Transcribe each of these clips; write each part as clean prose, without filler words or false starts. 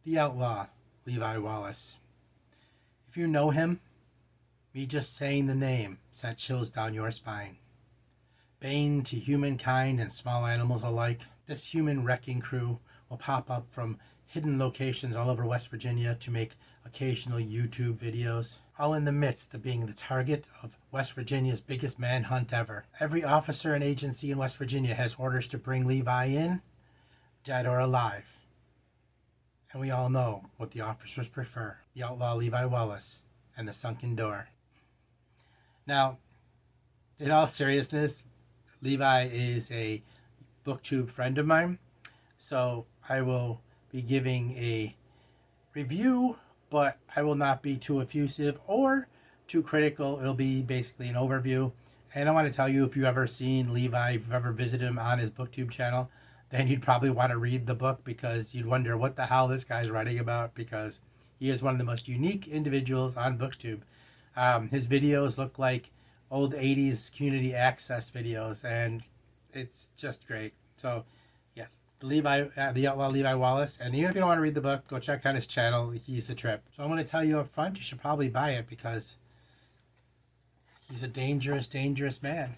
The Outlaw, Levi Wallace. If you know him, me just saying the name sent chills down your spine. Bane to humankind and small animals alike, this human wrecking crew will pop up from hidden locations all over West Virginia to make occasional YouTube videos, all in the midst of being the target of West Virginia's biggest manhunt ever. Every officer and agency in West Virginia has orders to bring Levi in, dead or alive. And we all know what the officers prefer: the outlaw Levi Wallace and the sunken door. Now, in all seriousness, Levi is a booktube friend of mine, so I will be giving a review, but I will not be too effusive or too critical. It'll be basically an overview. And I want to tell you, if you've ever seen Levi, if you've ever visited him on his booktube channel, then you'd probably want to read the book, because you'd wonder what the hell this guy's writing about, because he is one of the most unique individuals on booktube. His videos look like old 80s community access videos, and it's just great. So yeah, the Outlaw Levi Wallace. And even if you don't want to read the book, go check out his channel. He's a trip. So I'm going to tell you up front, you should probably buy it, because he's a dangerous, dangerous man.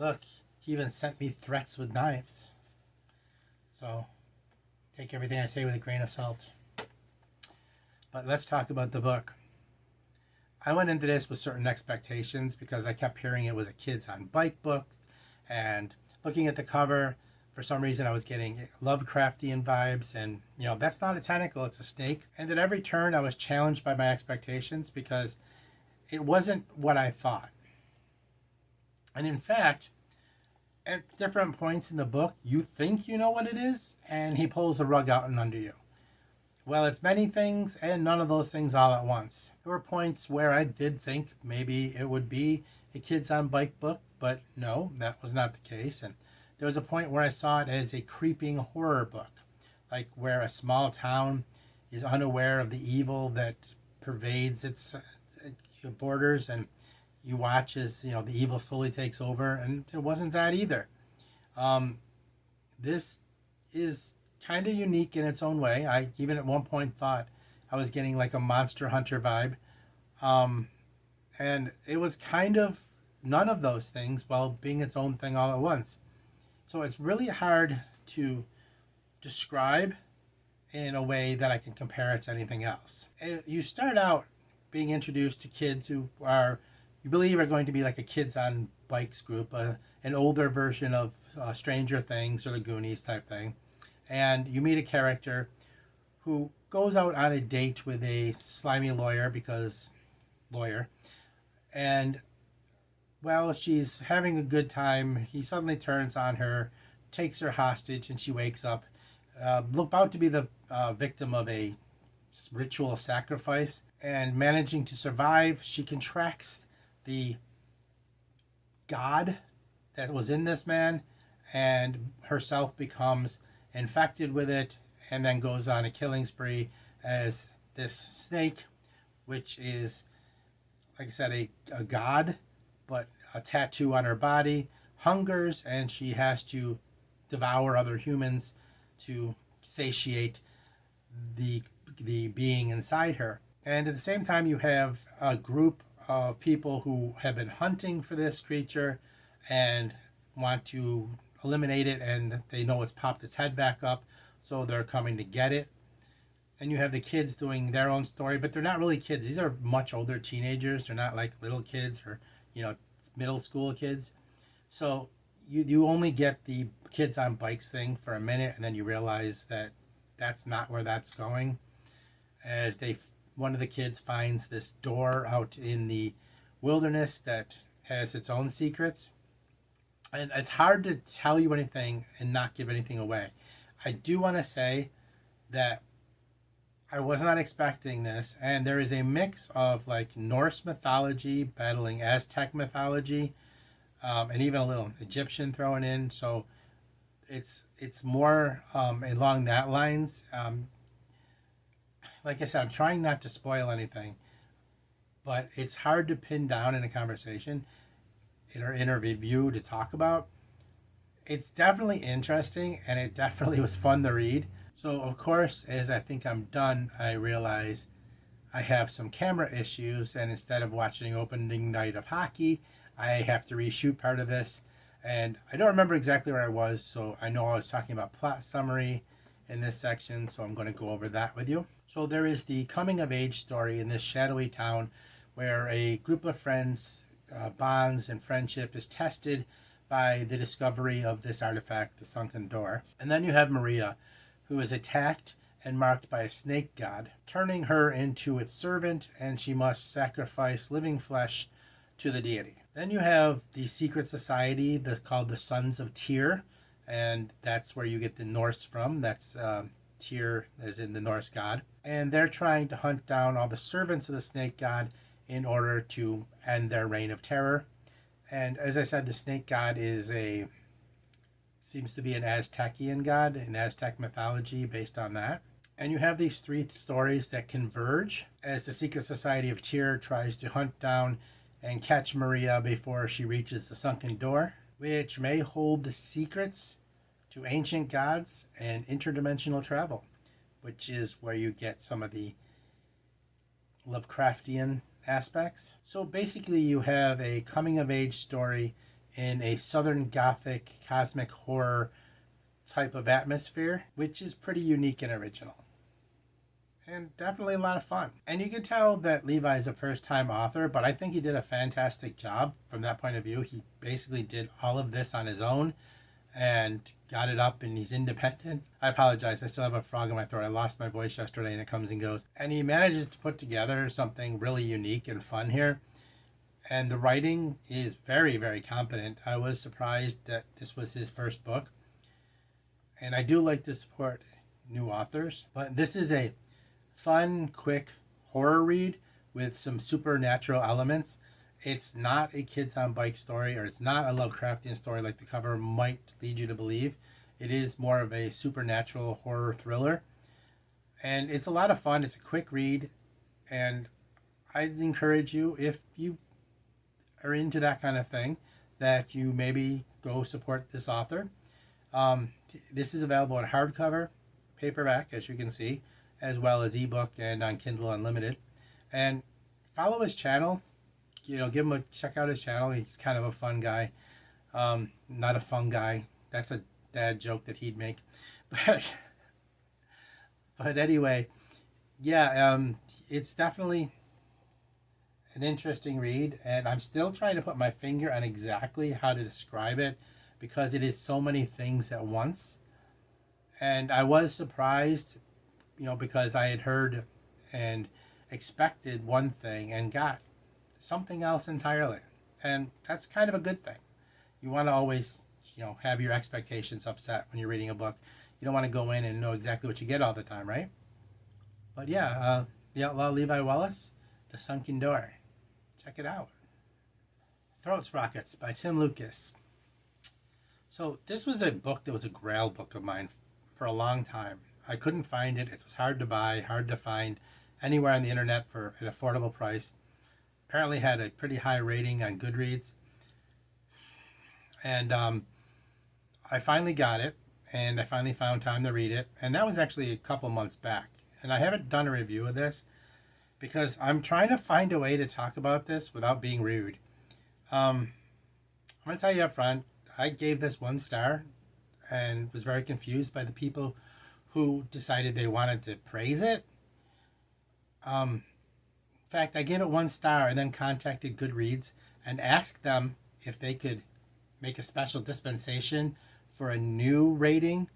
Look, he even sent me threats with knives. So take everything I say with a grain of salt. But let's talk about the book. I went into this with certain expectations, because I kept hearing it was a kids on bike book, and looking at the cover, for some reason I was getting Lovecraftian vibes, and that's not a tentacle, it's a snake. And at every turn I was challenged by my expectations, because it wasn't what I thought. And in fact, at different points in the book, you think you know what it is, and he pulls the rug out and under you. Well, it's many things, and none of those things all at once. There were points where I did think maybe it would be a kids on bike book, but no, that was not the case. And there was a point where I saw it as a creeping horror book, like where a small town is unaware of the evil that pervades its borders, and you watch as the evil slowly takes over. And it wasn't that either. This is kind of unique in its own way. I even at one point thought I was getting like a Monster Hunter vibe, and it was kind of none of those things while being its own thing all at once. So it's really hard to describe in a way that I can compare it to anything else. You start out being introduced to kids who you believe are going to be like a kids on bikes group, an older version of Stranger Things or the Goonies type thing. And you meet a character who goes out on a date with a slimy lawyer, and while she's having a good time, he suddenly turns on her, takes her hostage, and she wakes up about to be the victim of a ritual sacrifice. And managing to survive, she contracts the god that was in this man, and herself becomes infected with it, and then goes on a killing spree as this snake, which is, like I said, a god, but a tattoo on her body, hungers, and she has to devour other humans to satiate the being inside her. And at the same time, you have a group of people who have been hunting for this creature and want to eliminate it, and they know it's popped its head back up, so they're coming to get it. And you have the kids doing their own story, but they're not really kids. These are much older teenagers. They're not like little kids or middle school kids. So you only get the kids on bikes thing for a minute, and then you realize that that's not where that's going, as one of the kids finds this door out in the wilderness that has its own secrets. And it's hard to tell you anything and not give anything away. I do want to say that I was not expecting this, and there is a mix of like Norse mythology battling Aztec mythology, and even a little Egyptian thrown in. So it's more along that lines. Like I said, I'm trying not to spoil anything, but it's hard to pin down in a conversation in a review to talk about. It's definitely interesting, and it definitely was fun to read, So, of course, as I think I'm done, I realize I have some camera issues, and instead of watching opening night of hockey, I have to reshoot part of this. And I don't remember exactly where I was, so I know I was talking about plot summary in this section, so I'm going to go over that with you. So there is the coming of age story in this shadowy town where a group of friends bonds and friendship is tested by the discovery of this artifact, the Sunken Door. And then you have Maria, who is attacked and marked by a snake god, turning her into its servant, and she must sacrifice living flesh to the deity. Then you have the secret society called the Sons of Tyr, and that's where you get the Norse from. That's Tyr, as in the Norse god. And they're trying to hunt down all the servants of the snake god in order to end their reign of terror. And as I said, the snake god seems to be an Aztecian god, an Aztec mythology based on that. And you have these three stories that converge as the secret society of Tyr tries to hunt down and catch Maria before she reaches the Sunken Door, which may hold the secrets to ancient gods and interdimensional travel, which is where you get some of the Lovecraftian aspects. So basically you have a coming of age story in a Southern Gothic cosmic horror type of atmosphere, which is pretty unique and original. And definitely a lot of fun. And you can tell that Levi is a first-time author, but I think he did a fantastic job from that point of view. He basically did all of this on his own and got it up, and he's independent. I apologize, I still have a frog in my throat. I lost my voice yesterday and it comes and goes. And he manages to put together something really unique and fun here. And the writing is very, very competent. I was surprised that this was his first book. And I do like to support new authors, but this is a fun, quick horror read with some supernatural elements. It's not a kids on bike story, or it's not a Lovecraftian story like the cover might lead you to believe. It is more of a supernatural horror thriller. And it's a lot of fun. It's a quick read. And I'd encourage you, if you are into that kind of thing, that you maybe go support this author. This is available in hardcover, paperback, as you can see, as well as ebook and on Kindle Unlimited. And follow his channel. Give him a check out his channel. He's kind of a fun guy. Not a fun guy. That's a dad joke that he'd make. But anyway, yeah, it's definitely an interesting read, and I'm still trying to put my finger on exactly how to describe it because it is so many things at once. And I was surprised, because I had heard and expected one thing and got something else entirely. And that's kind of a good thing. You want to always, have your expectations upset when you're reading a book. You don't want to go in and know exactly what you get all the time, right? But yeah, The Outlaw Levi Wallace, The Sunken Door. Check it out. Throat Sprockets by Tim Lucas. So this was a book that was a grail book of mine for a long time. I couldn't find it. It was hard to buy, hard to find anywhere on the internet for an affordable price. Apparently had a pretty high rating on Goodreads. And I finally got it, and I finally found time to read it. And that was actually a couple months back. And I haven't done a review of this because I'm trying to find a way to talk about this without being rude. I'm going to tell you up front, I gave this 1 star and was very confused by the people who decided they wanted to praise it. In fact, I gave it 1 star and then contacted Goodreads and asked them if they could make a special dispensation for a new rating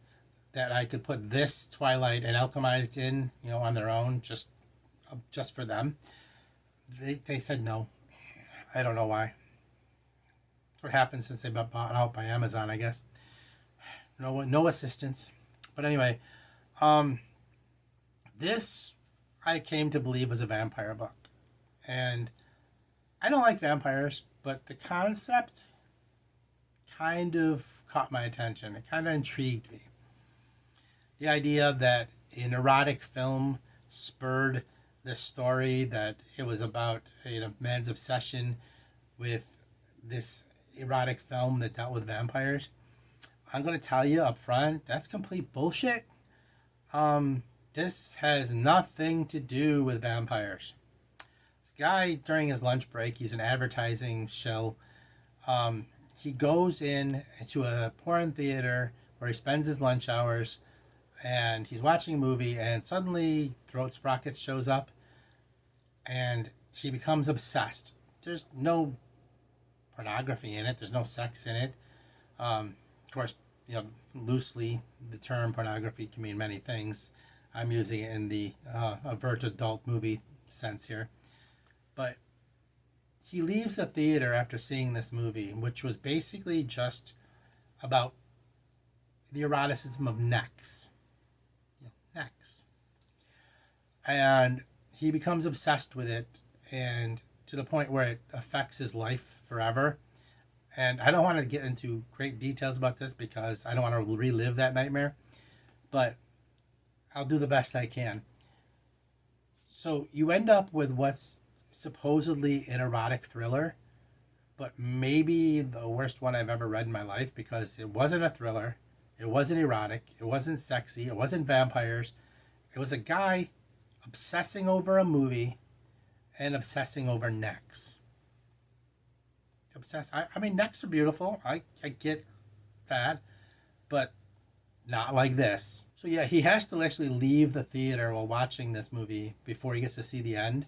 that I could put this Twilight and Alchemized in, on their own, just for them. They said no. I don't know why. That's what happened since they got bought out by Amazon, I guess. No assistance. But anyway, this I came to believe was a vampire book. And I don't like vampires, but the concept kind of caught my attention. It kind of intrigued me. The idea that an erotic film spurred this story, that it was about a man's obsession with this erotic film that dealt with vampires. I'm going to tell you up front, that's complete bullshit. This has nothing to do with vampires. This guy, during his lunch break, he's an advertising shill. Um, he goes in to a porn theater where he spends his lunch hours, and he's watching a movie, and suddenly Throat Sprockets shows up, and he becomes obsessed. There's no pornography in it. There's no sex in it. Of course, loosely, the term pornography can mean many things. I'm using it in the avert adult movie sense here. But he leaves the theater after seeing this movie, which was basically just about the eroticism of necks. Necks. And he becomes obsessed with it, and to the point where it affects his life forever. And I don't want to get into great details about this because I don't want to relive that nightmare, but I'll do the best I can. So you end up with what's supposedly an erotic thriller, but maybe the worst one I've ever read in my life, because it wasn't a thriller, it wasn't erotic, it wasn't sexy, it wasn't vampires. It was a guy obsessing over a movie and obsessing over necks. I mean, necks are beautiful. I get that, but not like this. So yeah, he has to actually leave the theater while watching this movie before he gets to see the end,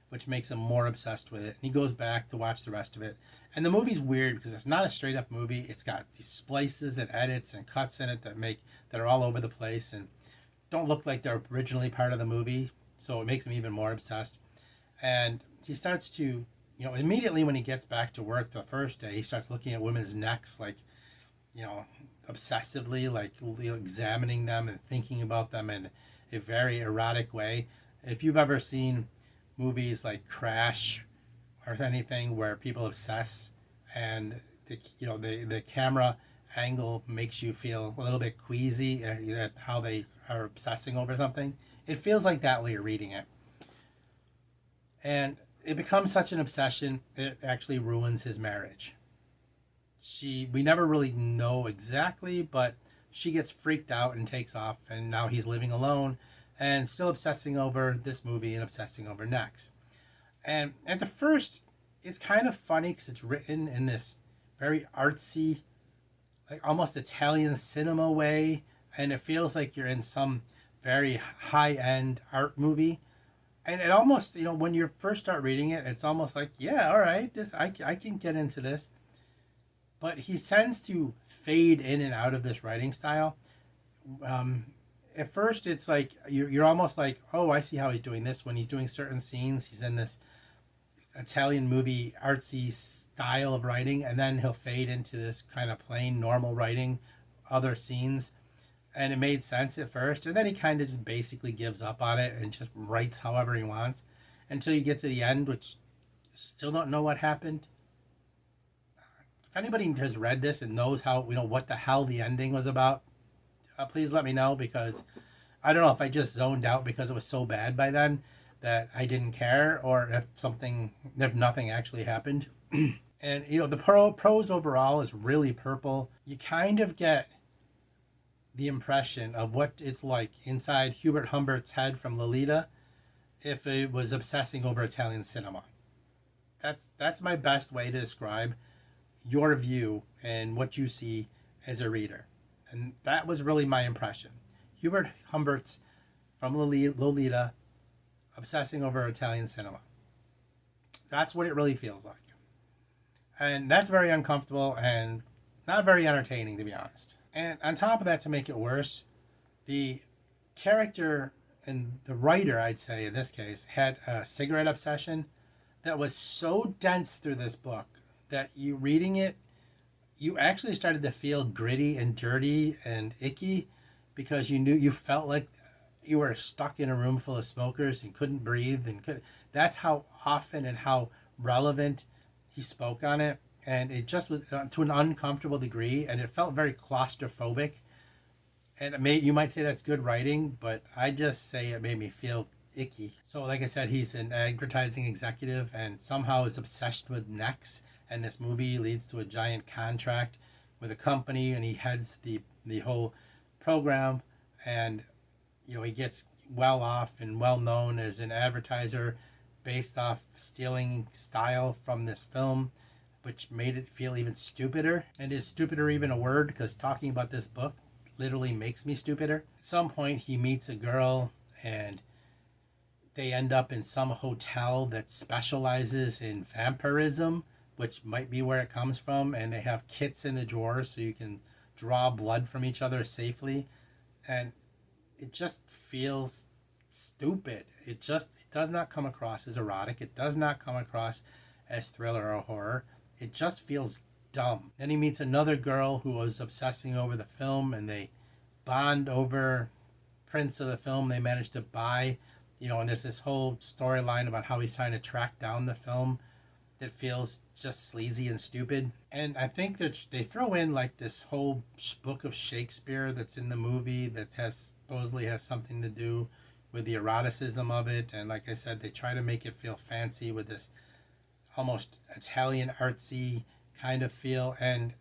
which makes him more obsessed with it. And he goes back to watch the rest of it. And the movie's weird because it's not a straight up movie. It's got these splices and edits and cuts in it that are all over the place and don't look like they're originally part of the movie. So it makes him even more obsessed. And he starts to, immediately when he gets back to work the first day, he starts looking at women's necks like, obsessively, like examining them and thinking about them in a very erotic way. If you've ever seen movies like Crash or anything where people obsess and the camera angle makes you feel a little bit queasy at how they are obsessing over something, it feels like that while you're reading it. And it becomes such an obsession, it actually ruins his marriage. We never really know exactly, but she gets freaked out and takes off, and now he's living alone and still obsessing over this movie and obsessing over necks. And at the first, it's kind of funny because it's written in this very artsy, like almost Italian cinema way, and it feels like you're in some very high-end art movie. And it almost, when you first start reading it, it's almost like, yeah, all right, I can get into this. But he tends to fade in and out of this writing style. At first, it's like you're almost like, oh, I see how he's doing this. When he's doing certain scenes, he's in this Italian movie artsy style of writing, and then he'll fade into this kind of plain normal writing, other scenes. And it made sense at first, and then he kind of just basically gives up on it and just writes however he wants until you get to the end, which still don't know what happened. If anybody has read this and knows how, what the hell the ending was about, please let me know, because I don't know if I just zoned out because it was so bad by then that I didn't care, or if nothing actually happened. And, the prose overall is really purple. You kind of get the impression of what it's like inside Hubert Humbert's head from Lolita if it was obsessing over Italian cinema. That's my best way to describe your view and what you see as a reader. And that was really my impression. Hubert Humbert's from Lolita obsessing over Italian cinema. That's what it really feels like. And that's very uncomfortable and not very entertaining, to be honest. And on top of that, to make it worse, the character and the writer, I'd say in this case, had a cigarette obsession that was so dense through this book that you reading it, you actually started to feel gritty and dirty and icky because you felt like you were stuck in a room full of smokers and couldn't breathe that's how often and how relevant he spoke on it. And it just was to an uncomfortable degree, and it felt very claustrophobic. And you might say that's good writing, but I just say it made me feel icky. So like I said, he's an advertising executive and somehow is obsessed with necks, and this movie leads to a giant contract with a company, and he heads the whole program. And he gets well off and well known as an advertiser based off stealing style from this film, which made it feel even stupider. And is stupider even a word? Because talking about this book literally makes me stupider. At some point, he meets a girl and they end up in some hotel that specializes in vampirism, which might be where it comes from. And they have kits in the drawers so you can draw blood from each other safely. And it just feels stupid. It does not come across as erotic. It does not come across as thriller or horror. It just feels dumb. Then he meets another girl who was obsessing over the film, and they bond over prints of the film they managed to buy. And there's this whole storyline about how he's trying to track down the film that feels just sleazy and stupid. And I think that they throw in like this whole book of Shakespeare that's in the movie that supposedly has something to do with the eroticism of it. And like I said, they try to make it feel fancy with this almost Italian artsy kind of feel, and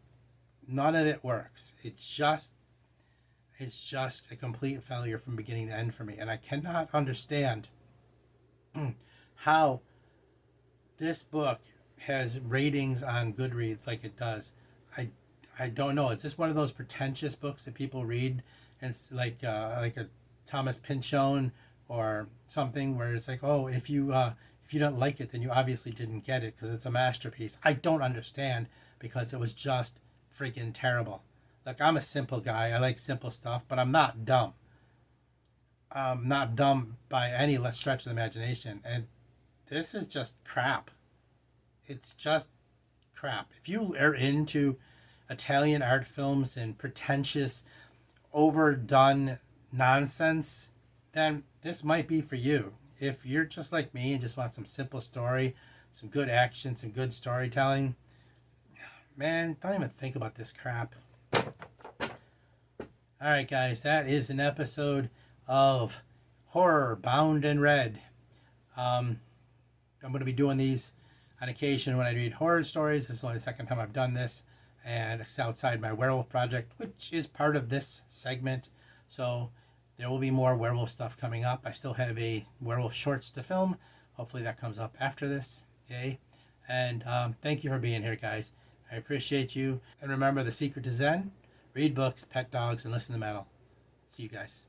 none of it works. It's just a complete failure from beginning to end for me. And I cannot understand how this book has ratings on Goodreads like it does. I don't know. Is this one of those pretentious books that people read, and it's like a Thomas Pynchon or something, where it's like, oh, if you don't like it, then you obviously didn't get it because it's a masterpiece. I don't understand, because it was just freaking terrible. Like, I'm a simple guy. I like simple stuff, but I'm not dumb. I'm not dumb by any stretch of the imagination. And this is just crap. It's just crap. If you are into Italian art films and pretentious, overdone nonsense, then this might be for you. If you're just like me and just want some simple story, some good action, some good storytelling, man, don't even think about this crap. Alright guys, that is an episode of Horror Bound in Red. I'm going to be doing these on occasion when I read horror stories. This is only the second time I've done this, and it's outside my werewolf project, which is part of this segment. So there will be more werewolf stuff coming up. I still have a werewolf shorts to film. Hopefully that comes up after this. Yay. And thank you for being here, guys. I appreciate you. And remember, the secret to Zen: read books, pet dogs, and listen to metal. See you guys.